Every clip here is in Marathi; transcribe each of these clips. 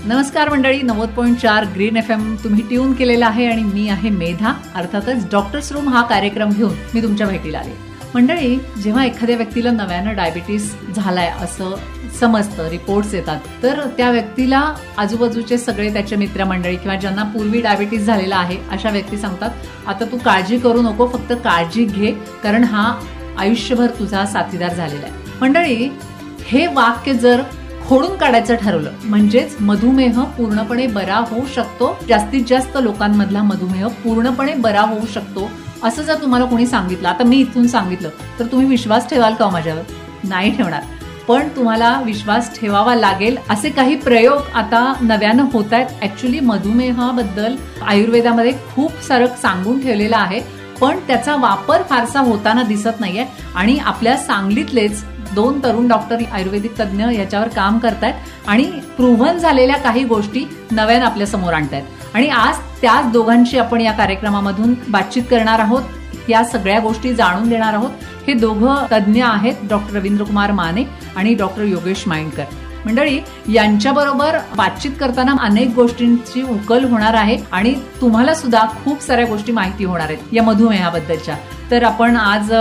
नमस्कार मंडळी, 90.4 ग्रीन FM तुम्ही ट्यून केलेला आहे आणि मी आहे मेधा. अर्थातच डॉक्टर्स रूम हा कार्यक्रम घेऊन मी तुमच्या भेटीला आले. मंडळी, जेव्हा एखाद्या व्यक्तीला नव्यानं डायबिटीस झालाय असं समजतं, रिपोर्ट्स येतात, तर त्या व्यक्तीला आजूबाजूचे सगळे त्याचे मित्रमंडळी किंवा ज्यांना पूर्वी डायबिटीस झालेला आहे अशा व्यक्ती सांगतात, आता तू काळजी करू नको, फक्त काळजी घे, कारण हा आयुष्यभर तुझा साथीदार झालेला आहे. मंडळी, हे वाक्य जर खोडून काढायचं ठरवलं म्हणजेच मधुमेह पूर्णपणे बरा होऊ शकतो, जास्तीत जास्त लोकांमधला मधुमेह पूर्णपणे बरा होऊ शकतो असं जर तुम्हाला कोणी सांगितलं, आता मी इथून सांगितलं, तर तुम्ही विश्वास ठेवाल का माझ्यावर? नाही ठेवणार. पण तुम्हाला विश्वास ठेवावा लागेल. असे काही प्रयोग आता नव्यानं होत आहेत. ऍक्च्युली मधुमेहाबद्दल आयुर्वेदामध्ये खूप सारं सांगून ठेवलेलं आहे, पण त्याचा वापर फारसा होताना दिसत नाहीये. आणि आपल्या सांगलीतलेच 2 तरुण डॉक्टर आयुर्वेदिक तज्ज्ञ याच्यावर काम करतायत आणि प्रूव्हन झालेल्या काही गोष्टी नव्यानं आपल्या समोर आणतायत. आणि आज त्याच दोघांशी आपण या कार्यक्रमामधून बातचीत करणार आहोत, या सगळ्या गोष्टी जाणून देणार आहोत. हे दोघं तज्ज्ञ आहेत, डॉक्टर रवींद्रकुमार माने आणि डॉक्टर योगेश माइंडकर. मंडळी, यांच्याबरोबर बातचीत करताना अनेक गोष्टींची उकल होणार आहे आणि तुम्हाला सुद्धा खूप साऱ्या गोष्टी माहिती होणार आहेत या मधुमेहाबद्दलच्या. तर आपण आज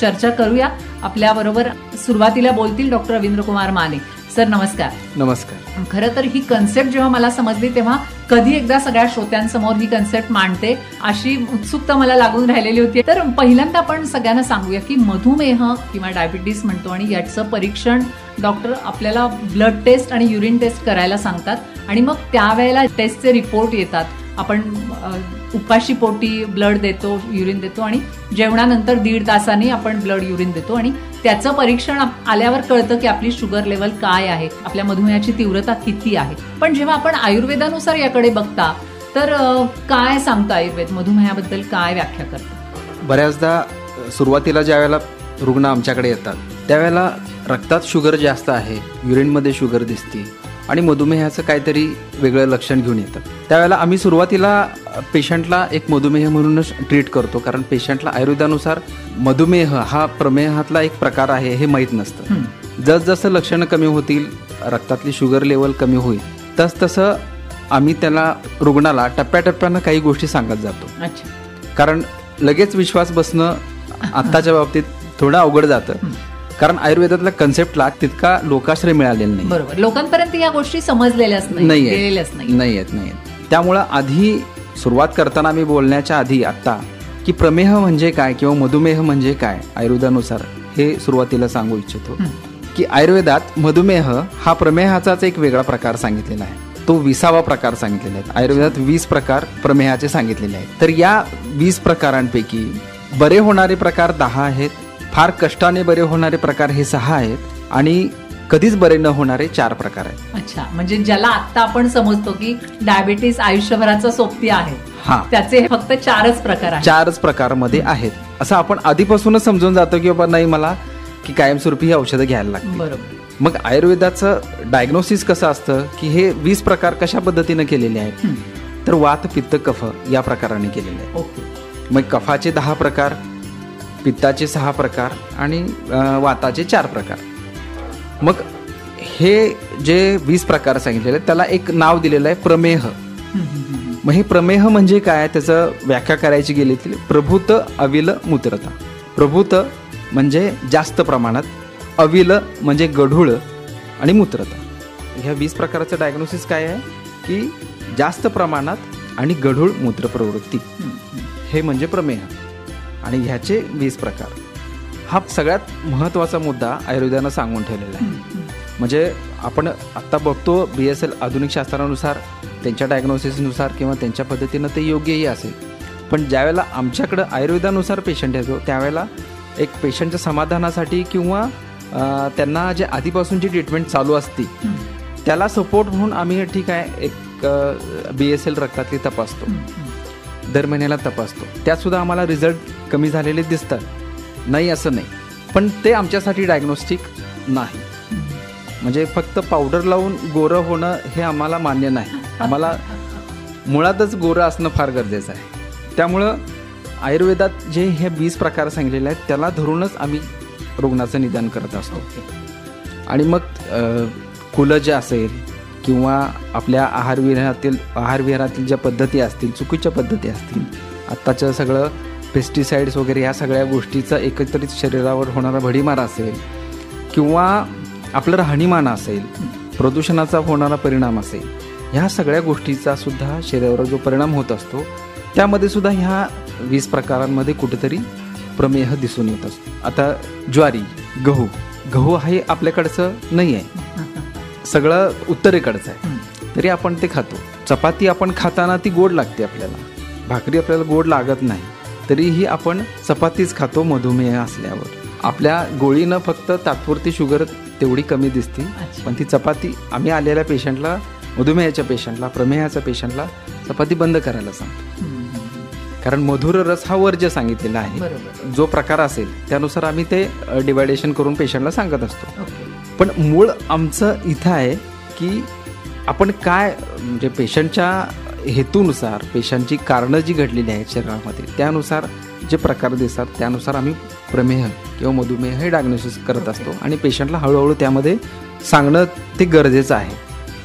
चर्चा करूया. आपल्या बरोबर सुरुवातीला बोलतील डॉक्टर रवींद्रकुमार माने. सर नमस्कार. नमस्कार. खरं तर ही कन्सेप्ट जेव्हा मला समजली तेव्हा कधी एकदा सगळ्या श्रोत्यांसमोर ही कन्सेप्ट मांडते अशी उत्सुकता मला लागून राहिलेली होती. तर पहिल्यांदा आपण सगळ्यांना सांगूया की मधुमेह किंवा डायबिटीस म्हणतो आणि याचं परीक्षण डॉक्टर आपल्याला ब्लड टेस्ट आणि युरिन टेस्ट करायला सांगतात आणि मग त्यावेळेला टेस्टचे रिपोर्ट येतात. आपण उपाशी पोटी ब्लड देतो, युरिन देतो आणि जेवणानंतर 1.5 तासांनी आपण ब्लड युरिन देतो आणि त्याचं परीक्षण आल्यावर कळतं की आपली शुगर लेवल काय आहे, आपल्या मधुमेहाची तीव्रता किती आहे. पण जेव्हा आपण आयुर्वेदानुसार याकडे बघता तर काय सांगतं आयुर्वेद, मधुमेहाबद्दल काय व्याख्या करतं? बऱ्याचदा सुरुवातीला ज्या वेळेला रुग्ण आमच्याकडे येतात त्यावेळेला रक्तात शुगर जास्त आहे, युरिनमध्ये शुगर दिसते आणि मधुमेहाचं काहीतरी वेगळं लक्षण घेऊन येतं. त्यावेळेला आम्ही सुरुवातीला पेशंटला एक मधुमेह म्हणूनच ट्रीट करतो, कारण पेशंटला आयुर्वेदानुसार मधुमेह हा प्रमेहातला एक प्रकार आहे हे माहीत नसतं. जसजसं लक्षणं कमी होतील, रक्तातली शुगर लेवल कमी होईल, तसतसं आम्ही त्याला रुग्णाला टप्प्याटप्प्यानं काही गोष्टी सांगत जातो. कारण लगेच विश्वास बसणं आत्ताच्या बाबतीत थोडं अवघड जातं, कारण आयुर्वेदातल्या कन्सेप्टला तितका लोकाश्रय मिळालेला नाही. बरोबर, लोकांपर्यंत या गोष्टी समजलेल्याच नाही. त्यामुळं आधी सुरुवात करताना मी बोलण्याच्या आधी आता की प्रमेह म्हणजे काय किंवा मधुमेह म्हणजे काय आयुर्वेदानुसार हे सुरुवातीला सांगू इच्छितो. की आयुर्वेदात मधुमेह हा प्रमेहाचाच एक वेगळा प्रकार सांगितलेला आहे. तो 20वा प्रकार सांगितलेला आहे. आयुर्वेदात 20 प्रकार प्रमेहाचे सांगितलेले आहेत. तर या 20 प्रकारांपैकी बरे होणारे प्रकार 10 आहेत, फार कष्टाने बरे होणारे प्रकार हे 6 आहेत आणि कधीच बरे न होणारे 4 प्रकार आहेत. अच्छा, म्हणजे ज्याला आता आपण समजतो की डायबिटीस आयुष्यभराचा सोबती आहे, त्याचे फक्त 4च प्रकार आहेत. 4च प्रकारमध्ये आहेत असं आपण आधीपासूनच समजून जातो की बाबा नाही, मला की कायमस्वरूपी ही औषधं घ्यायला लागतात. बरोबर. मग आयुर्वेदाचं डायग्नोसिस कसं असतं की हे 20 प्रकार कशा पद्धतीने केलेले आहेत, तर वात, पित्त, कफ या प्रकाराने केलेले आहेत. मग कफाचे 10 प्रकार, पित्ताचे 6 प्रकार आणि वाताचे 4 प्रकार. मग हे जे 20 प्रकार सांगितलेले त्याला एक नाव दिलेलं आहे प्रमेह. मग हे प्रमेह म्हणजे काय, त्याचं व्याख्या करायची गेली तर प्रभूत, अविल, मूत्रता. प्रभूत म्हणजे जास्त प्रमाणात, अविल म्हणजे गढूळ आणि मूत्रता. ह्या 20 प्रकाराचं डायग्नोसिस काय आहे की जास्त प्रमाणात आणि गढूळ मूत्र प्रवृत्ती, हे म्हणजे प्रमेह. आणि ह्याचे 20 प्रकार. हा सगळ्यात महत्त्वाचा मुद्दा आयुर्वेदानं सांगून ठेवलेला आहे. म्हणजे आपण आत्ता बघतो BSL आधुनिक शास्त्रानुसार त्यांच्या डायग्नोसिसनुसार किंवा त्यांच्या पद्धतीनं ते योग्यही असेल, पण ज्यावेळेला आमच्याकडं आयुर्वेदानुसार पेशंट येतो त्यावेळेला एक पेशंटच्या समाधानासाठी किंवा त्यांना जे आधीपासूनची ट्रीटमेंट चालू असते त्याला सपोर्ट म्हणून आम्ही ठीक आहे एक BSL रक्तातली तपासतो, दर महिन्याला तपासतो. त्यातसुद्धा आम्हाला रिझल्ट कमी झालेले दिसतात, नाही असं नाही, पण ते आमच्यासाठी डायग्नोस्टिक नाही. म्हणजे फक्त पावडर लावून गोरं होणं हे आम्हाला मान्य नाही. आम्हाला मुळातच गोरं असणं फार गरजेचं आहे. त्यामुळं आयुर्वेदात जे हे 20 प्रकार सांगितलेले आहेत त्याला धरूनच आम्ही रुग्णाचं निदान करत असतो. आणि मग कुलज असेल किंवा आपल्या आहारविहारातील ज्या पद्धती असतील, चुकीच्या पद्धती असतील, आत्ताचं सगळं पेस्टिसाइड्स वगैरे ह्या सगळ्या गोष्टीचा एकत्रित शरीरावर होणारा भडीमार असेल, किंवा आपलं राहणीमान असेल, प्रदूषणाचा होणारा परिणाम असेल, ह्या सगळ्या गोष्टीचा सुद्धा शरीरावर जो परिणाम होत असतो, त्यामध्ये सुद्धा ह्या 20 प्रकारांमध्ये कुठेतरी प्रमेह दिसून येत असतो. आता ज्वारी, गहू हे आपल्याकडचं नाही आहे, सगळं उत्तरेकडचं आहे, तरी आपण ते खातो. चपाती आपण खाताना ती गोड लागते आपल्याला, भाकरी आपल्याला गोड लागत नाही, तरीही आपण चपातीच खातो मधुमेह असल्यावर. आपल्या गोळीनं फक्त तात्पुरती शुगर तेवढी कमी दिसते, पण ती चपाती आम्ही आलेल्या पेशंटला, मधुमेहाच्या पेशंटला, प्रमेहाच्या पेशंटला चपाती बंद करायला सांगतो. कारण मधुर रस हा वर्ज्य सांगितलेला आहे. जो प्रकार असेल त्यानुसार आम्ही ते डिवायडेशन करून पेशंटला सांगत असतो. पण मूळ आमचं इथं आहे की आपण काय म्हणजे पेशंटच्या हेतूनुसार, पेशंटची कारणं जी घडलेली आहेत शरीरामध्ये, त्यानुसार जे प्रकार दिसतात त्यानुसार आम्ही प्रमेह किंवा मधुमेह हे डायग्नोसिस करत असतो आणि पेशंटला हळूहळू त्यामध्ये सांगणं ते गरजेचं आहे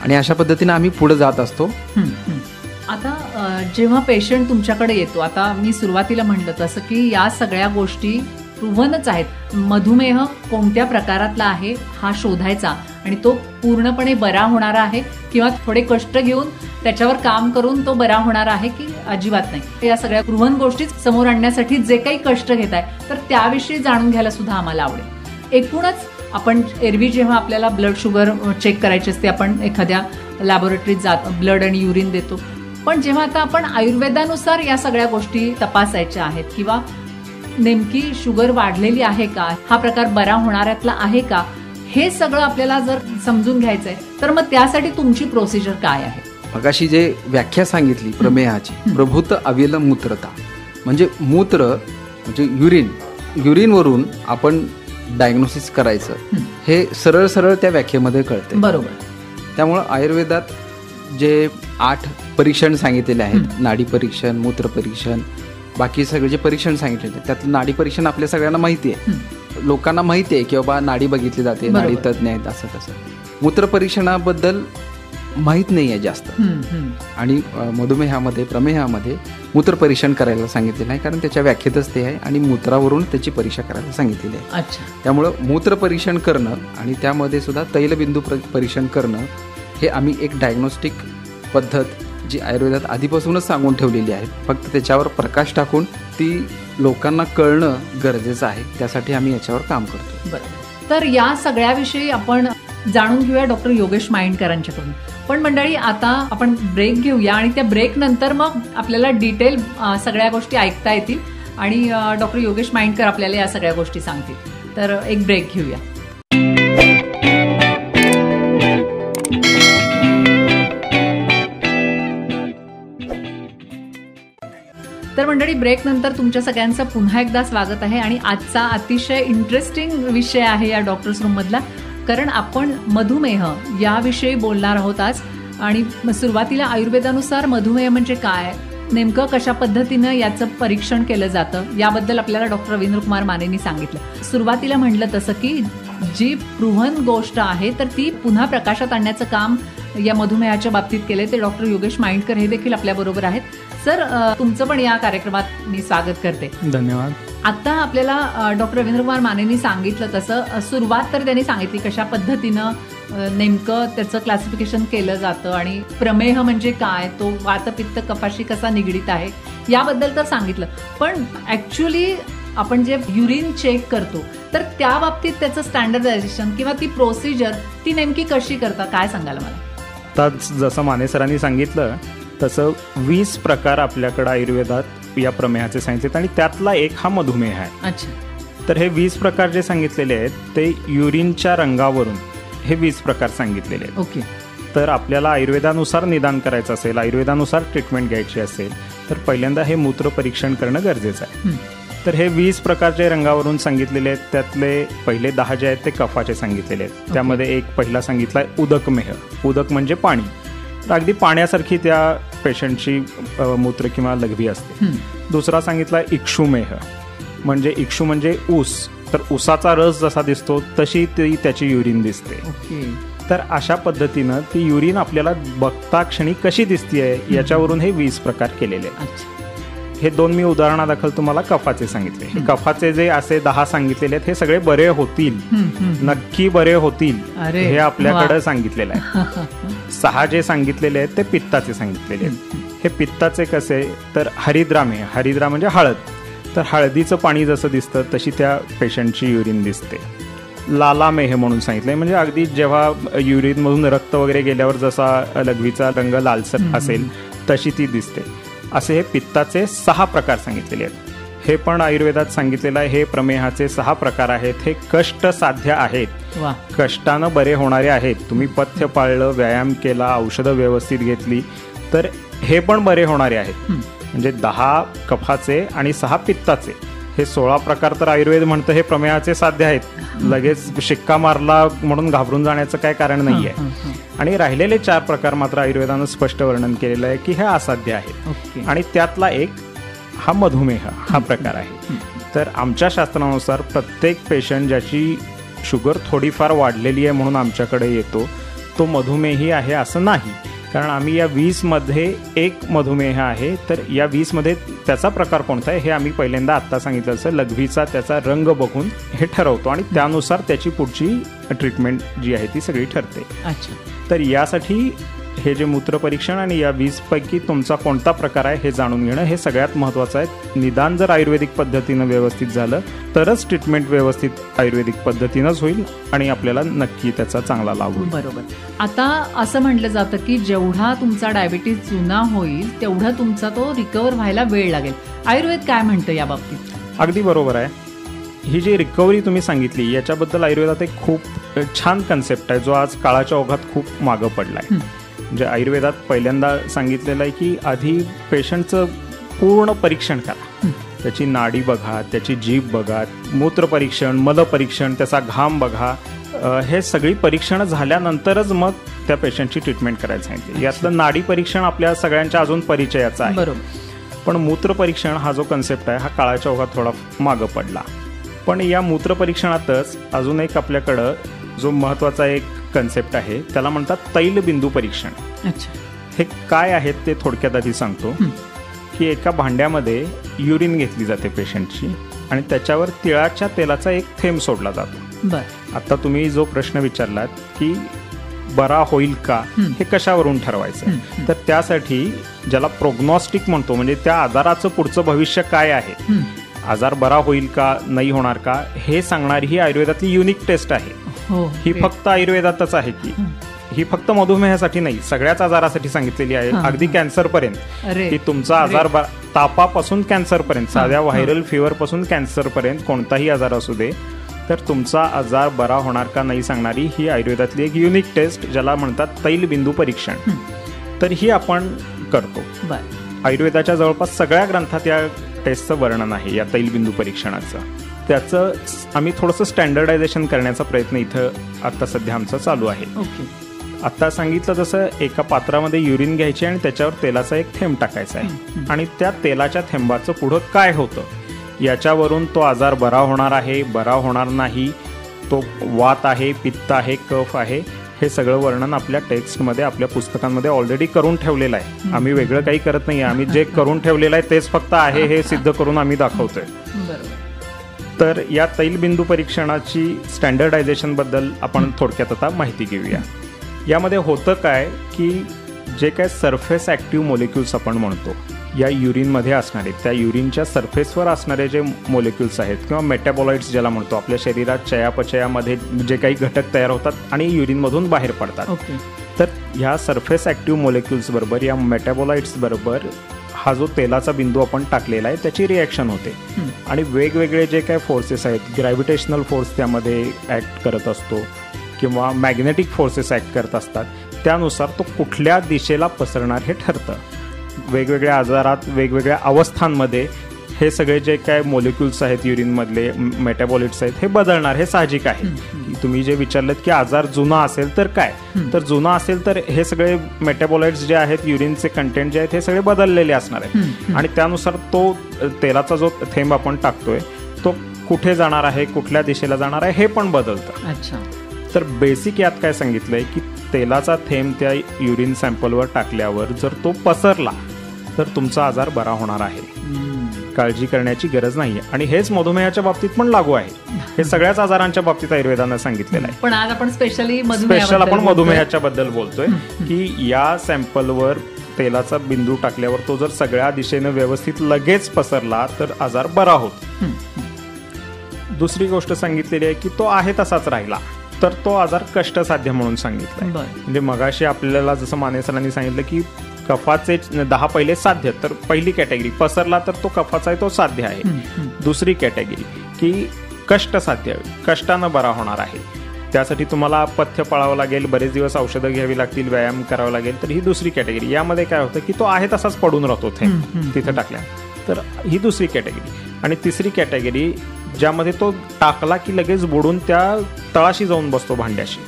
आणि अशा पद्धतीने आम्ही पुढे जात असतो. आता जेव्हा पेशंट तुमच्याकडे येतो, आता मी सुरुवातीला म्हटलं तसं की या सगळ्या गोष्टी प्रूव्हनच आहेत. मधुमेह कोणत्या प्रकारातला आहे हा शोधायचा आणि तो पूर्णपणे बरा होणारा आहे किंवा थोडे कष्ट घेऊन त्याच्यावर काम करून तो बरा होणार आहे की अजिबात नाही. या सगळ्या प्रूव्हन गोष्टी समोर आणण्यासाठी जे काही कष्ट घेत आहे तर त्याविषयी जाणून घ्यायला सुद्धा आम्हाला आवडेल. एकूणच आपण एरवी जेव्हा आपल्याला ब्लड शुगर चेक करायची असते, आपण एखाद्या लॅबोरेटरीत जात ब्लड आणि युरिन देतो, पण जेव्हा आता आपण आयुर्वेदानुसार या सगळ्या गोष्टी तपासायच्या आहेत किंवा नेमकी शुगर वाढलेली आहे का, हा प्रकार बरा होणाऱ्यातला आहे का, हे सगळं आपल्याला जर समजून घ्यायचंय तर मग त्यासाठी तुमची प्रोसिजर काय आहे? मगाशी जे व्याख्या सांगितली प्रमेहाची, प्रभूत अविल मूत्रता, म्हणजे मूत्र म्हणजे युरिनवरून आपण डायग्नोसिस करायचं, हे सरळ सरळ त्या व्याख्येमध्ये कळते. बरोबर. त्यामुळं आयुर्वेदात जे 8 परीक्षण सांगितलेले आहेत, नाडी परीक्षण, मूत्र परीक्षण, बाकी सगळे जे परीक्षण सांगितलेले त्यातलं नाडी परीक्षण आपल्या सगळ्यांना माहिती आहे, लोकांना माहिती आहे की बाबा नाडी बघितली जाते, नाडी तज्ज्ञ आहेत असं तसं. मूत्र परीक्षणाबद्दल माहीत नाही आहे जास्त, आणि मधुमेहामध्ये, प्रमेहामध्ये मूत्र परीक्षण करायला सांगितलेलं आहे, कारण त्याच्या व्याख्येतच ते आहे आणि मूत्रावरून त्याची परीक्षा करायला सांगितलेली आहे. त्यामुळं मूत्र परीक्षण करणं आणि त्यामध्ये सुद्धा तैलबिंदू परीक्षण करणं हे आम्ही एक डायग्नोस्टिक पद्धत जी आयुर्वेदात आधीपासूनच सांगून ठेवलेली आहे, फक्त त्याच्यावर प्रकाश टाकून ती लोकांना कळणं गरजेचं आहे, त्यासाठी आम्ही याच्यावर काम करतो. बरं, तर या सगळ्याविषयी आपण जाणून घेऊया डॉक्टर योगेश माइंडकरांच्याकडून. पण मंडळी, आता आपण ब्रेक घेऊया आणि त्या ब्रेक नंतर मग आपल्याला डिटेल सगळ्या गोष्टी ऐकता येतील आणि डॉक्टर योगेश माइंडकर आपल्याला या सगळ्या गोष्टी सांगतील. तर एक ब्रेक घेऊया. तर मंडळी, ब्रेक नंतर तुमच्या सगळ्यांचं पुन्हा एकदा स्वागत आहे आणि आजचा अतिशय इंटरेस्टिंग विषय आहे या डॉक्टर्स रूम मधला, कारण आपण मधुमेह याविषयी बोलणार आहोत आज. आणि सुरुवातीला आयुर्वेदानुसार मधुमेह म्हणजे काय, नेमकं कशा पद्धतीनं याचं परीक्षण केलं जातं याबद्दल आपल्याला डॉक्टर रवींद्र कुमार मानेंनी सांगितलं. सुरुवातीला म्हटलं तसं की जी प्रूव्हन गोष्ट आहे तर ती पुन्हा प्रकाशात आणण्याचं काम या मधुमेहाच्या बाबतीत केलंय ते डॉक्टर योगेश माइंडकर हे देखील आपल्याबरोबर आहेत. सर, तुमचं पण या कार्यक्रमात मी स्वागत करते. धन्यवाद. आता आपल्याला डॉक्टर रवींद्र कुमार मानेंनी सांगितलं तसं सुरुवात तर त्यांनी सांगितली कशा पद्धतीनं नेमकं त्याचं क्लासिफिकेशन केलं जातं आणि प्रमेह म्हणजे काय, तो वातपित्त कफाशी कसा निगडीत आहे याबद्दल तर सांगितलं. पण ऍक्च्युली आपण जे युरिन चेक करतो तर त्या बाबतीत त्याचं स्टँडर्डायझेशन किंवा ती प्रोसिजर ती नेमकी कशी करता, काय सांगाल मला? आता जसं माने सरांनी सांगितलं तसं 20 प्रकार आपल्याकडे आयुर्वेदात या प्रमेहाचे सांगितलेत आणि त्यातला एक हा मधुमेह आहे. अच्छा. तर हे 20 प्रकार जे सांगितलेले आहेत ते युरिनच्या रंगावरून हे 20 प्रकार सांगितलेले आहेत. ओके. तर आपल्याला आयुर्वेदानुसार निदान करायचं असेल, आयुर्वेदानुसार ट्रीटमेंट घ्यायची असेल तर पहिल्यांदा हे मूत्र परीक्षण करणं गरजेचं आहे. तर हे 20 प्रकार जे रंगावरून सांगितलेले आहेत त्यातले पहिले 10 जे आहेत ते कफाचे सांगितलेले आहेत. त्यामध्ये एक पहिला सांगितलाय उदकमेह. उदक म्हणजे पाणी, तर अगदी पाण्यासारखी त्या पेशंटची मूत्र किंवा लघवी असते. दुसरा सांगितला इक्षुमेह, म्हणजे इक्षु म्हणजे ऊस, तर ऊसाचा रस जसा दिसतो तशी ती त्याची युरिन दिसते. तर अशा पद्धतीनं ती युरिन आपल्याला बघता क्षणी कशी दिसतीये याच्यावरून हे 20 प्रकार केलेले आहेत. हे 2 मी उदाहरणादाखल तुम्हाला कफाचे सांगितले. हे कफाचे जे असे 10 सांगितलेले आहेत हे सगळे बरे होतील, नक्की बरे होतील हे आपल्याकडे सांगितलेलं आहे. 6 जे सांगितलेले आहेत ते पित्ताचे सांगितलेले आहेत. हे पित्ताचे कसे तर हरिद्रा म्हणजे हळद. तर हळदीचं पाणी जसं दिसतं तशी त्या पेशंटची युरिन दिसते. लालामेह म्हणून सांगितलंय म्हणजे अगदी जेव्हा युरिन मधून रक्त वगैरे गेल्यावर जसा लघवीचा रंग लालसर असेल तशी ती दिसते. असे हे पित्ताचे 6 प्रकार सांगितलेले आहेत. हे पण आयुर्वेदात सांगितलेलं आहे. हे प्रमेहाचे 6 प्रकार आहेत. हे कष्ट साध्य आहेत, कष्टानं बरे होणारे आहेत. तुम्ही पथ्य पाळलं, व्यायाम केला, औषधं व्यवस्थित घेतली तर हे पण बरे होणारे आहेत. म्हणजे 10 कफाचे आणि 6 पित्ताचे हे 16 प्रकार तर आयुर्वेद म्हणतं हे प्रमेहाचे साध्य आहेत. लगेच शिक्का मारला म्हणून घाबरून जाण्याचं काय कारण नाहीये. आणि राहिलेले 4 प्रकार मात्र आयुर्वेदानं स्पष्ट वर्णन केलेलं आहे की हे असाध्य आहेत. आणि त्यातला एक हा मधुमेह हा प्रकार आहे. तर आमच्या शास्त्रानुसार प्रत्येक पेशंट ज्याची शुगर थोडीफार वाढलेली आहे म्हणून आमच्याकडे येतो तो मधुमेही आहे असं नाही. कारण आम्ही या 20 मध्ये एक मधुमेह आहे. तर या 20 मध्ये त्याचा प्रकार कोणता आहे हे आम्ही पहिल्यांदा आत्ता सांगितलं असं लघवीचा त्याचा रंग बघून हे ठरवतो आणि त्यानुसार त्याची पुढची ट्रीटमेंट जी आहे ती सगळी ठरते. तर यासाठी हे जे मूत्रपरीक्षण आणि या 20 पैकी तुमचा कोणता प्रकार आहे हे जाणून घेणं हे सगळ्यात महत्त्वाचं आहे. निदान जर आयुर्वेदिक पद्धतीनं व्यवस्थित झालं तरच ट्रीटमेंट व्यवस्थित आयुर्वेदिक पद्धतीनंच होईल आणि आपल्याला नक्की त्याचा चांगला लाभ होईल. बरोबर. आता असं म्हटलं जातं की जेवढा तुमचा डायबिटीज जुना होईल तेवढा तुमचा तो रिकवर व्हायला वेळ लागेल. आयुर्वेद काय म्हणतं या बाबतीत? अगदी बरोबर आहे. ही जी रिकव्हरी तुम्ही सांगितली याच्याबद्दल आयुर्वेदात एक खूप छान कन्सेप्ट आहे जो आज काळाच्या ओघात खूप मागं पडला आहे. म्हणजे आयुर्वेदात पहिल्यांदा सांगितलेलं आहे की आधी पेशंटचं पूर्ण परीक्षण करा. त्याची नाडी बघा, त्याची जीभ बघा, मूत्रपरीक्षण, मलपरीक्षण, त्याचा घाम बघा. हे सगळी परीक्षणं झाल्यानंतरच मग त्या पेशंटची ट्रीटमेंट करायला सांगितली. यातलं नाडी परीक्षण आपल्या सगळ्यांच्या अजून परिचयाचं आहे. पण मूत्रपरीक्षण हा जो कन्सेप्ट आहे हा काळाच्या ओघात थोडा मागं पडला. पण या मूत्रपरीक्षणातच अजून एक आपल्याकडं जो महत्त्वाचा एक कन्सेप्ट आहे त्याला म्हणतात तैलबिंदू परीक्षण. हे काय आहेत ते थोडक्यात आधी सांगतो की एका भांड्यामध्ये युरिन घेतली जाते पेशंटची आणि त्याच्यावर तिळाच्या तेलाचा एक थेंब सोडला जातो. आता तुम्ही जो प्रश्न विचारलात की बरा होईल का हे कशावरून ठरवायचं तर त्यासाठी ज्याला प्रोग्नॉस्टिक म्हणतो म्हणजे त्या आजाराचं पुढचं भविष्य काय आहे, आजार बरा होईल का नाही होणार का हे सांगणारी ही आयुर्वेदातली युनिक टेस्ट आहे. ही फक्त आयुर्वेदातच आहे की ही फक्त मधुमेहासाठी नाही सगळ्याच आजारासाठी सांगितलेली आहे. अगदी कॅन्सर पर्यंत की तुमचा आजार तापापासून कॅन्सर पर्यंत, साध्या व्हायरल फिवर पासून कॅन्सर पर्यंत कोणताही आजार असू दे तर तुमचा आजार बरा होणार का नाही सांगणारी ही आयुर्वेदातली एक युनिक टेस्ट ज्याला म्हणतात तैलबिंदू परीक्षण. तर ही आपण करतो. आयुर्वेदाच्या जवळपास सगळ्या ग्रंथात या टेस्टचं वर्णन आहे या तैलबिंदू परीक्षणाचं. त्याचं आम्ही थोडंसं स्टँडर्डायझेशन करण्याचा प्रयत्न इथं आता सध्या आमचा चालू आहे. आता सांगितलं तसं एका पात्रामध्ये युरिन घ्यायची आणि त्याच्यावर तेलाचा एक थेंब टाकायचा आहे आणि त्या तेलाच्या थेंबाचं पुढं काय होतं याच्यावरून तो आजार बरा होणार आहे, बरा होणार नाही, तो वात आहे, पित्त आहे, कफ आहे, हे सगळं वर्णन आपल्या टेक्स्टमध्ये आपल्या पुस्तकांमध्ये ऑलरेडी करून ठेवलेलं आहे. आम्ही वेगळं काही करत नाही. आम्ही जे करून ठेवलेलं आहे तेच फक्त आहे हे सिद्ध करून आम्ही दाखवतोय. तर या तैलबिंदू परीक्षणाची स्टँडर्डायझेशन बद्दल आपण थोडक्यात आता माहिती घेऊया. यामध्ये होतं काय की जे काय सरफेस ॲक्टिव्ह मोलिक्युल्स आपण म्हणतो या युरिनमध्ये असणारे, त्या युरिनच्या सरफेसवर असणारे जे मोलिक्युल्स आहेत किंवा मेटाबॉलाइट्स ज्याला म्हणतो, आपल्या शरीरात चयापचयामध्ये जे काही घटक तयार होतात आणि युरिनमधून बाहेर पडतात. तर ह्या सरफेस ॲक्टिव्ह मोलिक्युल्स बरोबर या मेटाबॉलाइट्स बरोबर हा जो तेलाचा बिंदू आपण टाकलेला आहे त्याची रिॲक्शन होते आणि वेगवेगळे जे काय फोर्सेस आहेत, ग्रॅव्हिटेशनल फोर्स त्यामध्ये ॲक्ट करत असतो किंवा मॅग्नेटिक फोर्सेस ॲक्ट करत असतात, त्यानुसार तो कुठल्या दिशेला पसरणार हे ठरतं. वेगवेगळ्या आजारात वेगवेगळ्या अवस्थांमध्ये हे सगळे जे काय मोलिक्युल्स आहेत युरिनमधले मेटाबॉलिट्स आहेत हे बदलणार, हे साहजिक आहे. तुम्ही जे विचारलं की आजार जुना असेल तर काय, तर जुना असेल तर हे सगळे मेटाबॉलाइट्स जे आहेत युरिनचे कंटेंट जे आहेत हे सगळे बदललेले असणार आहेत आणि त्यानुसार तो तेलाचा जो थेंब आपण टाकतोय तो कुठे जाणार आहे, कुठल्या दिशेला जाणार आहे हे पण बदलतं. तर बेसिक यात काय सांगितलंय की तेलाचा थेंब त्या युरिन सॅम्पलवर टाकल्यावर जर तो पसरला तर तुमचा आजार बरा होणार आहे, काळजी करण्याची गरज नाहीये. आणि हेच मधुमेहाच्या बाबतीत पण लागू आहे. हे सगळ्याच आजारांच्या बाबतीत आयुर्वेदानं सांगितलेलं आहे. पण आज आपण स्पेशल आपण मधुमेहाच्या बद्दल बोलतोय की या सॅम्पलवर तेलाचा बिंदू टाकल्यावर तो जर सगळ्या दिशेनं व्यवस्थित लगेच पसरला तर आजार बरा होतो. दुसरी गोष्ट सांगितलेली आहे की तो आहे तसाच राहिला तर तो आजार कष्टसाध्य म्हणून सांगितलाय. म्हणजे मगाशी आपल्याला जसं माने सरांनी सांगितलं की कफाचे 10 पहिले साध्य, तर पहिली कॅटेगरी पसरला तर तो कफाचा आहे, तो साध्य आहे. दुसरी कॅटेगरी की कष्टसाध्य, कष्टानं बरा होणार आहे, त्यासाठी तुम्हाला पथ्य पाळावं लागेल, बरेच दिवस औषधं घ्यावी लागतील, व्यायाम करावा लागेल, तर ही दुसरी कॅटेगरी. यामध्ये काय होतं की तो आहे तसाच पडून राहतो तिथे टाकल्या, तर ही दुसरी कॅटेगरी. आणि तिसरी कॅटेगरी ज्यामध्ये तो टाकला की लगेच बुडून त्या तळाशी जाऊन बसतो भांड्याशी.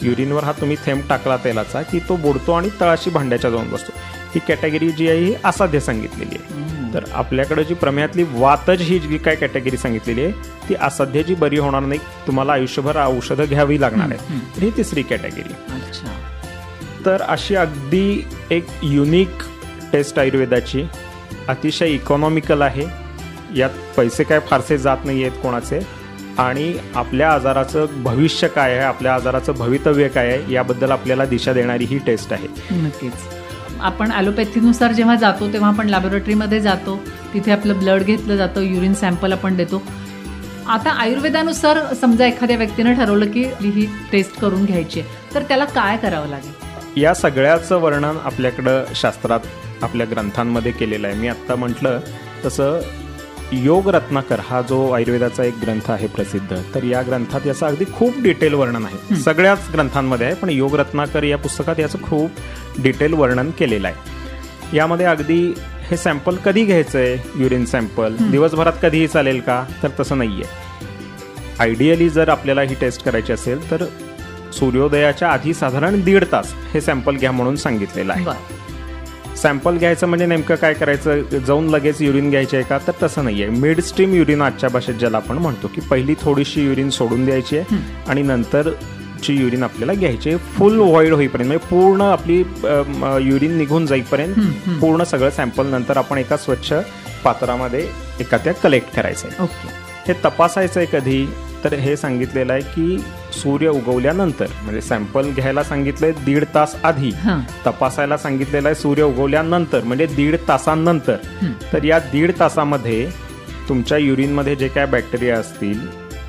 युरिनवर हा तुम्ही थेंब टाकला तेलाचा की तो बुडतो आणि तळाशी भांड्याच्या जाऊन बसतो. ही कॅटेगरी जी आहे ही असाध्य सांगितलेली आहे. तर आपल्याकडे जी प्रमेयातली वातज ही जी काय कॅटेगरी सांगितलेली आहे ती असाध्य, जी बरी होणार नाही, तुम्हाला आयुष्यभर औषधं घ्यावी लागणार आहे, तर ही तिसरी कॅटेगरी. तर अशी अगदी एक युनिक टेस्ट आयुर्वेदाची, अतिशय इकॉनॉमिकल आहे. यात पैसे काय फारसे जात नाही आहेत कोणाचे, आणि आपल्या आजाराचं भविष्य काय आहे, आपल्या आजाराचं भवितव्य काय आहे याबद्दल आपल्याला दिशा देणारी ही टेस्ट आहे. नक्कीच. आपण ॲलोपॅथीनुसार जेव्हा जातो तेव्हा आपण लॅबोरेटरीमध्ये जातो, तिथे आपलं ब्लड घेतलं जातं, युरिन सॅम्पल आपण देतो. आता आयुर्वेदानुसार समजा एखाद्या व्यक्तीनं ठरवलं की ही टेस्ट करून घ्यायची आहे, तर त्याला काय करावं लागेल? या सगळ्याचं वर्णन आपल्याकडं शास्त्रात आपल्या ग्रंथांमध्ये केलेलं आहे. मी आत्ता म्हटलं तसं योग रत्नाकर हा जो आयुर्वेदाचा एक ग्रंथ आहे प्रसिद्ध, तर या ग्रंथात याचं अगदी खूप डिटेल वर्णन आहे. सगळ्याच ग्रंथांमध्ये आहे, पण योग रत्नाकर या पुस्तकात याचं खूप डिटेल वर्णन केलेलं आहे. यामध्ये अगदी हे सॅम्पल कधी घ्यायचंय, युरिन सॅम्पल दिवसभरात कधीही चालेल का, तर तसं नाहीये. आयडियली जर आपल्याला ही टेस्ट करायची असेल तर सूर्योदयाच्या आधी साधारण 1.5 तास हे सॅम्पल घ्या म्हणून सांगितलेलं आहे. सॅम्पल घ्यायचं म्हणजे नेमकं काय करायचं, जाऊन लगेच युरिन घ्यायची आहे का, तर तसं नाही आहे. मिड स्ट्रीम युरिन आजच्या भाषेत ज्याला आपण म्हणतो की पहिली थोडीशी युरिन सोडून द्यायची आहे आणि नंतरची युरिन आपल्याला घ्यायची आहे फुल व्हॉइड होईपर्यंत, म्हणजे पूर्ण आपली युरिन निघून जाईपर्यंत पूर्ण सगळं सॅम्पल नंतर आपण एका स्वच्छ पात्रामध्ये त्या कलेक्ट करायचं आहे. हे तपासायचं आहे कधी, तर हे सांगितलेलं आहे की सूर्य उगवल्यानंतर, म्हणजे सॅम्पल घ्यायला सांगितलंय 1.5 तास आधी, तपासायला सांगितलेलं आहे सूर्य उगवल्यानंतर म्हणजे 1.5 तासांनंतर. तर या 1.5 तासामध्ये तुमच्या युरिनमध्ये जे काय बॅक्टेरिया असतील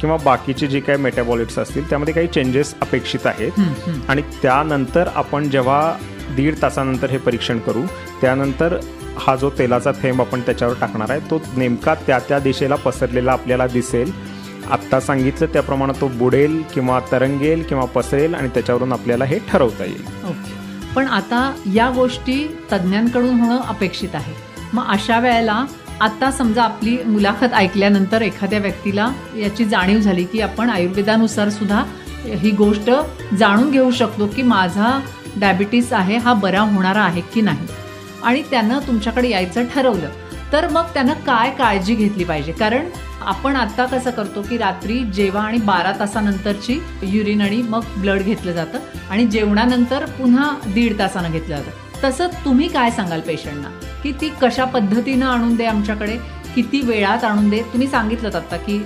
किंवा बाकीचे जे काय मेटाबॉलिट्स असतील त्यामध्ये काही चेंजेस अपेक्षित आहेत, आणि त्यानंतर आपण जेव्हा 1.5 तासानंतर हे परीक्षण करू, त्यानंतर हा जो तेलाचा थेंब आपण त्याच्यावर टाकणार आहे तो नेमका त्या दिशेला पसरलेला आपल्याला दिसेल. आत्ता सांगितलं त्याप्रमाणे तो बुडेल किंवा तरंगेल किंवा पसरेल, आणि त्याच्यावरून आपल्याला हे ठरवता येईल. पण आता या गोष्टी तज्ज्ञांकडून होणं अपेक्षित आहे. मग अशा वेळेला आता समजा आपली मुलाखत ऐकल्यानंतर एखाद्या व्यक्तीला याची जाणीव झाली की आपण आयुर्वेदानुसार सुद्धा ही गोष्ट जाणून घेऊ शकतो की माझा डायबिटीस आहे हा बरा होणारा आहे की नाही, आणि त्यानं तुमच्याकडे यायचं ठरवलं, तर मग त्यानं काय काळजी घेतली पाहिजे? कारण आपण आता कसं करतो की रात्री जेवा आणि 12 तासानंतरची युरिन आणि मग ब्लड घेतलं जातं आणि जेवणानंतर पुन्हा 1.5 तासानं घेतलं जातं. तसं तुम्ही काय सांगाल पेशंटना की ती कशा पद्धतीनं आणून दे आमच्याकडे, किती वेळात आणून दे? तुम्ही सांगितलं आता की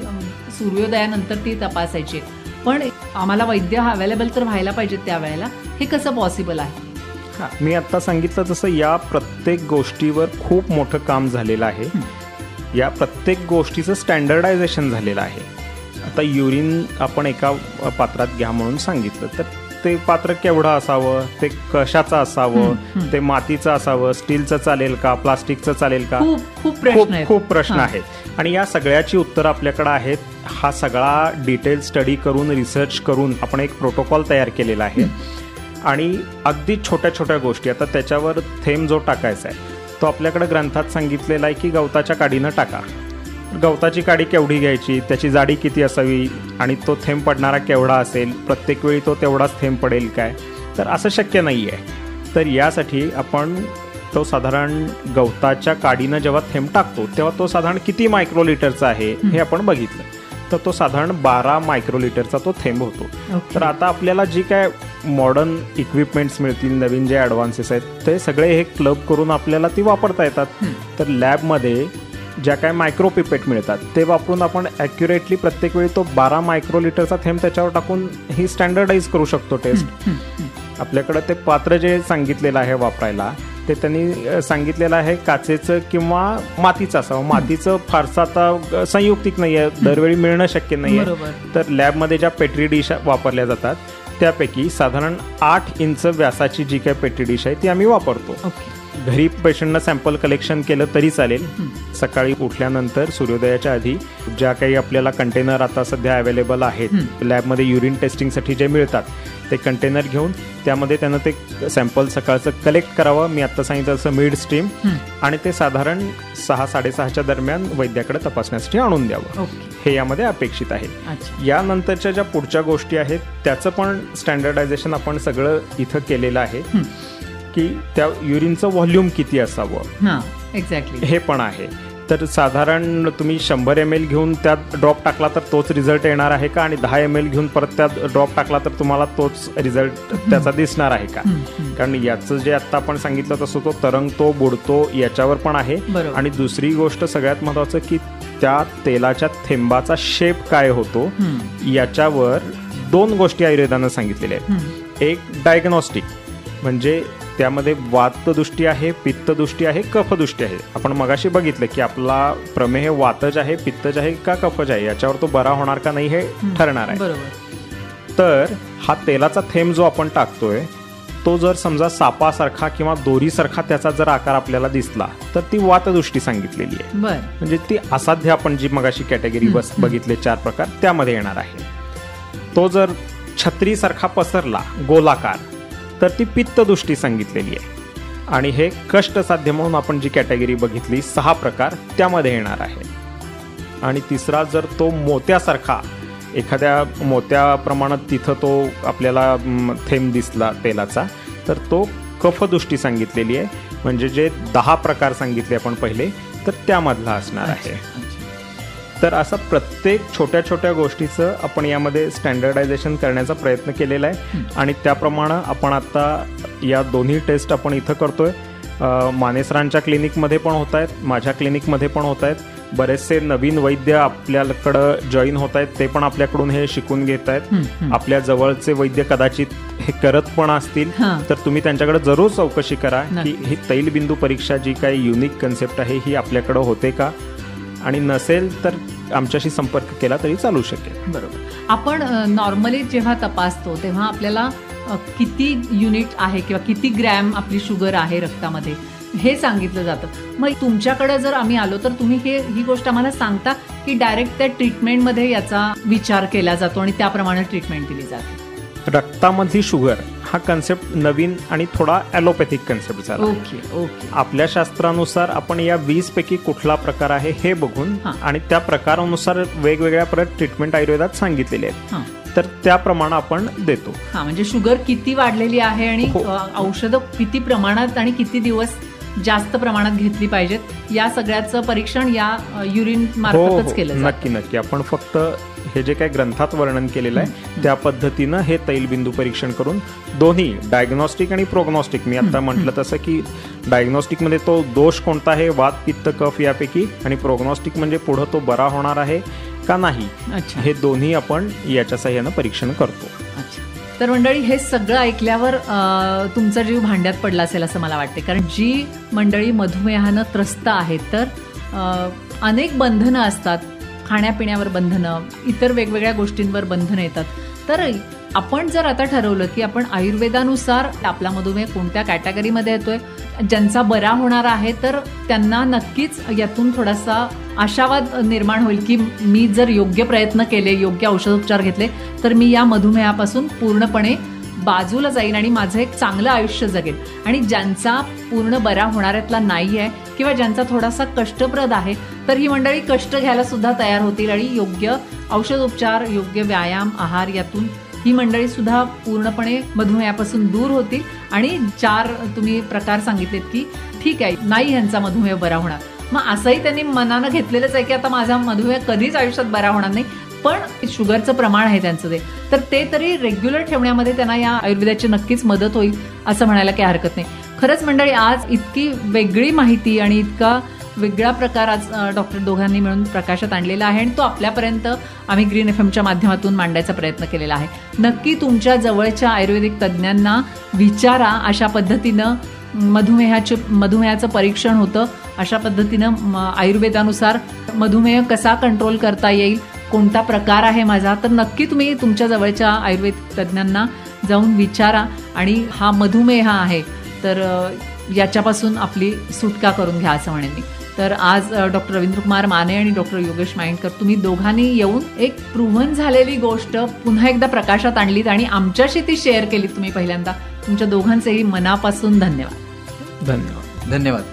सूर्योदयानंतर ती तपासायची, पण आम्हाला वैद्य अवेलेबल तर व्हायला पाहिजे त्यावेळेला. हे कसं पॉसिबल आहे? मी आता सांगितलं तसं या प्रत्येक गोष्टीवर खूप मोठं काम झालेलं आहे. या प्रत्येक गोष्टीचं स्टँडर्डायझेशन झालेलं आहे. आता युरिन आपण एका पात्रात घ्या म्हणून सांगितलं, तर ते पात्र केवढं असावं, ते कशाचं असावं, ते मातीचं असावं, स्टीलचं चालेल का, प्लास्टिकचं चालेल का, खूप प्रश्न आहेत. आणि या सगळ्याची उत्तरं आपल्याकडे आहेत. हा सगळा डिटेल स्टडी करून, रिसर्च करून आपण एक प्रोटोकॉल तयार केलेला आहे. आणि अगदी छोट्या छोट्या गोष्टी, आता त्याच्यावर थेंब जो टाकायचा आहे तो आपल्याकडे ग्रंथात सांगितलेला आहे की गवताच्या काडीनं टाका. गवताची काडी केवढी घ्यायची, त्याची जाडी किती असावी, आणि तो थेंब पडणारा केवढा असेल, प्रत्येक वेळी तो तेवढाच थेंब पडेल काय, तर असं शक्य नाही आहे. तर यासाठी आपण तो साधारण गवताच्या काडीनं जेव्हा थेंब टाकतो तेव्हा तो साधारण किती मायक्रोलिटरचा आहे हे आपण बघितलं. तर तो साधारण 12 मायक्रोलिटरचा तो थेंब होतो. तर आता आपल्याला जी काय मॉडर्न इक्विपमेंट्स मिळतील, नवीन जे ॲडव्हान्सेस आहेत ते सगळे हे क्लब करून आपल्याला ती वापरता येतात. तर लॅबमध्ये ज्या काय मायक्रोपिपेट मिळतात ते वापरून आपण ॲक्युरेटली प्रत्येक वेळी तो 12 मायक्रोलिटरचा थेंब त्याच्यावर टाकून ही स्टँडर्डाईज करू शकतो टेस्ट. आपल्याकडे ते पात्र जे सांगितलेलं आहे वापरायला ते त्यांनी सांगितलेलं आहे काचेचं किंवा मातीचं असावं. मातीचं फारसं आता संयुक्तिक नाही आहे, दरवेळी मिळणं शक्य नाही आहे. तर लॅबमध्ये ज्या पेट्री डिश वापरल्या जातात त्यापैकी साधारण 8 इंच व्यासाची जी काही पेट्री डिश आहे ती आम्ही वापरतो. घरी पेशंटनं सॅम्पल कलेक्शन केलं तरी चालेल. सकाळी उठल्यानंतर सूर्योदयाच्या आधी ज्या काही आपल्याला कंटेनर आता सध्या अवेलेबल आहेत लॅबमध्ये युरिन टेस्टिंगसाठी जे मिळतात ते कंटेनर घेऊन त्यामध्ये त्यानं ते सॅम्पल सकाळचं कलेक्ट करावं. मी आता सांगितलं तसं मिड स्ट्रीम, आणि ते साधारण 6-6:30च्या दरम्यान वैद्याकडे तपासण्यासाठी आणून द्यावं, हे यामध्ये अपेक्षित आहे. यानंतरच्या ज्या पुढच्या गोष्टी आहेत त्याचं पण स्टँडर्डायझेशन आपण सगळं इथं केलेलं आहे की त्या युरिनचं व्हॉल्यूम किती असावं एक्झॅक्टली हे पण आहे. तर साधारण तुम्ही 100 ml घेऊन त्यात ड्रॉप टाकला तर तोच रिझल्ट येणार आहे का, आणि 10 ml घेऊन परत त्यात ड्रॉप टाकला तर तुम्हाला तोच रिझल्ट त्याचा दिसणार आहे का. कारण याचं जे आता आपण सांगितलं तसं तो तरंगतो बुडतो याच्यावर पण आहे. आणि दुसरी गोष्ट सगळ्यात महत्वाचं की त्या तेलाच्या थेंबाचा शेप काय होतो याच्यावर 2 गोष्टी आयुर्वेदानं सांगितलेल्या आहेत. एक डायग्नॉस्टिक म्हणजे त्यामध्ये वातदृष्टी आहे, पित्तदृष्टी आहे, कफदृष्टी आहे. आपण मगाशी बघितलं की आपला प्रमेह वातज आहे, पित्तज आहे का कफज आहे याच्यावर तो बरा होणार का नाही हे ठरणार आहे. तर हा तेलाचा थेंब जो आपण टाकतोय तो जर समजा सापासारखा किंवा दोरीसारखा त्याचा जर आकार आपल्याला दिसला तर ती वातदृष्टी सांगितलेली आहे. म्हणजे ती असाध्य आपण जी मगाशी कॅटेगरी बघितले 4 प्रकार त्यामध्ये येणार आहे. तो जर छत्रीसारखा पसरला गोलाकार तर ती पित्तदृष्टी सांगितलेली आहे. आणि हे कष्टसाध्य म्हणून आपण जी कॅटेगरी बघितली 6 प्रकार त्यामध्ये येणार आहे. आणि तिसरा जर तो मोत्यासारखा एखाद्या मोत्या प्रमाणात तिथं तो आपल्याला थेंब दिसला तेलाचा तर तो कफदृष्टी सांगितलेली आहे. म्हणजे जे 10 प्रकार सांगितले आपण पहिले तर त्यामधला असणार आहे. तर असं प्रत्येक छोट्या छोट्या गोष्टीचं आपण यामध्ये स्टँडर्डायझेशन करण्याचा प्रयत्न केलेला आहे. आणि त्याप्रमाणे आपण आता या दोन्ही टेस्ट आपण इथं करतोय. मानेसरांच्या क्लिनिकमध्ये पण होत आहेत, माझ्या क्लिनिकमध्ये पण होत आहेत. बरेचसे नवीन वैद्य आपल्याकडं जॉईन होत आहेत, ते पण आपल्याकडून हे शिकून घेत आहेत. आपल्या जवळचे वैद्य कदाचित हे करत पण असतील तर तुम्ही त्यांच्याकडे जरूर चौकशी करा की ही तैलबिंदू परीक्षा जी काही युनिक कन्सेप्ट आहे ही आपल्याकडं होते का, आणि नसेल तर आमच्याशी संपर्क केला तरी चालू शकेल. बरोबर. आपण नॉर्मली जेव्हा तपासतो तेव्हा आपल्याला किती युनिट आहे किंवा किती ग्रॅम आपली शुगर आहे रक्तामध्ये हे सांगितलं जातं. मग तुमच्याकडे जर आम्ही आलो तर तुम्ही ही गोष्ट आम्हाला सांगता की डायरेक्ट त्या ट्रीटमेंटमध्ये याचा विचार केला जातो आणि त्याप्रमाणे ट्रीटमेंट दिली जाते? रक्तामधली शुगर हा कन्सेप्ट नवीन आणि थोडा ॲलोपॅथिक कन्सेप्ट झाला. ओके. आपल्या शास्त्रानुसार आपण या 20 पैकी कुठला प्रकार आहे हे बघून आणि त्या प्रकारानुसार वेगवेगळ्या परत ट्रीटमेंट आयुर्वेदात सांगितलेले आहेत तर त्याप्रमाणे आपण देतो. म्हणजे शुगर किती वाढलेली आहे आणि औषधं किती प्रमाणात आणि किती दिवस जास्त प्रमाणात घेतली पाहिजेत या सगळ्याचं परीक्षण या युरिन मार्फतच केलं जातं. नक्की. आपण फक्त हे जे काही ग्रंथात वर्णन केलेलं आहे त्या पद्धतीनं हे तैलबिंदू परीक्षण करून दोन्ही डायग्नॉस्टिक आणि प्रोग्नॉस्टिक, मी आता म्हटलं तसं की डायग्नॉस्टिकमध्ये तो दोष कोणता आहे वात पित्त कफ यापैकी, आणि प्रोग्नॉस्टिक म्हणजे पुढं तो बरा होणार आहे का नाही, हे दोन्ही आपण याच्या साह्यानं परीक्षण करतो. तर मंडळी हे सगळं ऐकल्यावर तुमचा जीव भांड्यात पडला असेल असं मला वाटते. कारण जी मंडळी मधुमेहानं त्रस्त आहेत तर अनेक बंधनं असतात, खाण्यापिण्यावर बंधनं, इतर वेगवेगळ्या गोष्टींवर बंधनं येतात. तर आपण जर आता ठरवलं की आपण आयुर्वेदानुसार आपला मधुमेह कोणत्या कॅटेगरीमध्ये येतोय, ज्यांचा बरा होणार आहे तर त्यांना नक्कीच यातून थोडासा आशावाद निर्माण होईल की मी जर योग्य प्रयत्न केले, योग्य औषधोपचार घेतले तर मी या मधुमेहापासून पूर्णपणे बाजूला जाईन आणि माझं एक चांगलं आयुष्य जगेल. आणि ज्यांचा पूर्ण बरा होणाऱ्यातला नाही आहे किंवा ज्यांचा थोडासा कष्टप्रद आहे तर ही मंडळी कष्ट घ्यायला सुद्धा तयार होतील आणि योग्य औषधोपचार, योग्य व्यायाम, आहार यातून ही मंडळी सुद्धा पूर्णपणे मधुमेहापासून दूर होतील. आणि 4 तुम्ही प्रकार सांगितलेत की ठीक आहे नाही ह्यांचा मधुमेह बरा होणार, मग असंही त्यांनी मनानं घेतलेलंच आहे की आता माझा मधुमेह कधीच आयुष्यात बरा होणार नाही, पण शुगरचं प्रमाण आहे त्यांचं तर ते तरी रेग्युलर ठेवण्यामध्ये त्यांना या आयुर्वेदाची नक्कीच मदत होईल असं म्हणायला काही हरकत नाही. खरंच मंडळी, आज इतकी वेगळी माहिती आणि इतका वेगळा प्रकार आज डॉक्टर दोघांनी मिळून प्रकाशात आणलेला आहे आणि तो आपल्यापर्यंत आम्ही ग्रीन एफएमच्या माध्यमातून मांडायचा प्रयत्न केलेला आहे. नक्की तुमच्या जवळच्या आयुर्वेदिक तज्ज्ञांना विचारा. अशा पद्धतीनं मधुमेहाचं परीक्षण होतं, अशा पद्धतीनं आयुर्वेदानुसार मधुमेह कसा कंट्रोल करता येईल, कोणता प्रकार आहे माझा, तर नक्की तुम्ही तुमच्या जवळच्या आयुर्वेदिक तज्ज्ञांना जाऊन विचारा आणि हा मधुमेह आहे तर याच्यापासून आपली सुटका करून घ्या असं म्हणेन मी. तर आज डॉक्टर रवींद्र कुमार माने आणि डॉक्टर योगेश माइंडकर तुम्ही दोघांनी येऊन एक प्रूव्हन झालेली गोष्ट पुन्हा एकदा प्रकाशात आणलीत आणि आमच्याशी ती शेअर केलीत तुम्ही पहिल्यांदा. तुमच्या दोघांचेही मनापासून धन्यवाद. धन्यवाद. धन्यवाद.